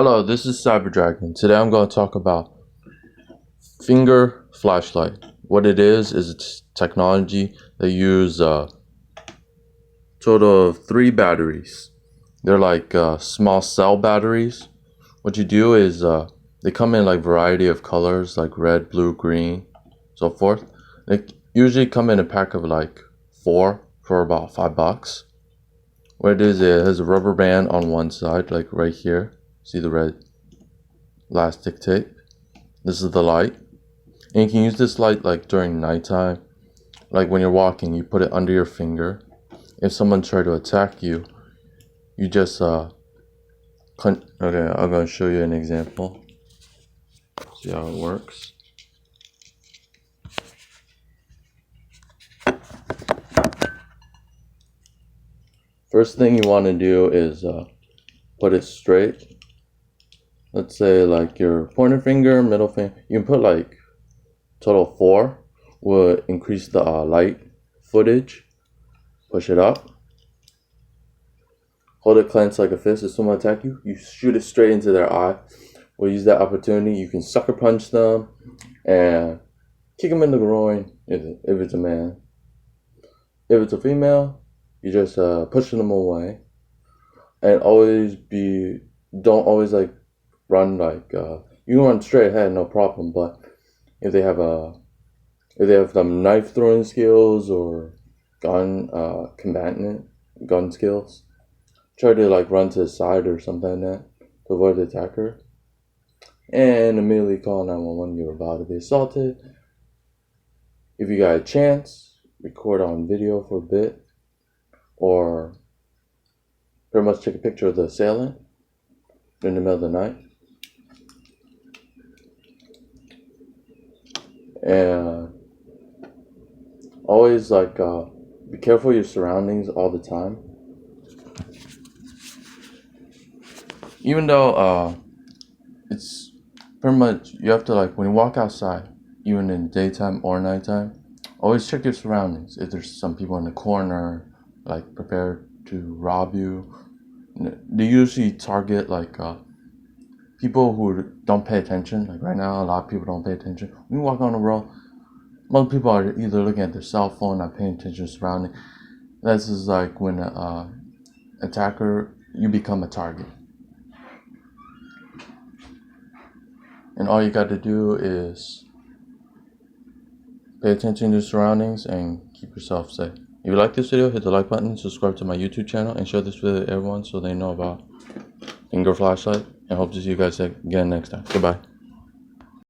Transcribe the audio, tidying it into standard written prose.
Hello, this is Cyber Dragon. Today I'm going to talk about finger flashlight. What it is it's technology. They use a total of 3 batteries. They're like small cell batteries. What you do is they come in like variety of colors, like red, blue, green, so forth. They usually come in a pack of like 4 for about $5. What it has a rubber band on one side, like right here. See the red elastic tape. This is the light, and you can use this light like during nighttime, like when you're walking. You put it under your finger. If someone tries to attack you, you just okay, I'm going to show you an example. See how it works. First thing you want to do is put it straight. Let's say like your pointer finger, middle finger. You can put like total 4. Will increase the light footage. Push it up. Hold it clenched like a fist. If someone attack you, you shoot it straight into their eye. We'll use that opportunity. You can sucker punch them and kick them in the groin if it's a man. If it's a female, you just push them away. And don't always like run like you can run straight ahead, no problem. But if they have some knife throwing skills or gun skills, try to like run to the side or something like that to avoid the attacker. And immediately call 911. You're about to be assaulted. If you got a chance, record on video for a bit, or pretty much take a picture of the assailant in the middle of the night. And always like be careful of your surroundings all the time. Even though it's pretty much, you have to like when you walk outside, even in daytime or nighttime, always check your surroundings. If there's some people in the corner like prepared to rob you, they usually target like people who don't pay attention. Like right now, a lot of people don't pay attention. When you walk on the road, most people are either looking at their cell phone, not paying attention to surroundings. This is like when attacker, you become a target. And all you got to do is pay attention to your surroundings and keep yourself safe. If you like this video, hit the like button, subscribe to my YouTube channel, and share this video to everyone so they know about finger flashlight. And hope to see you guys again next time. Goodbye.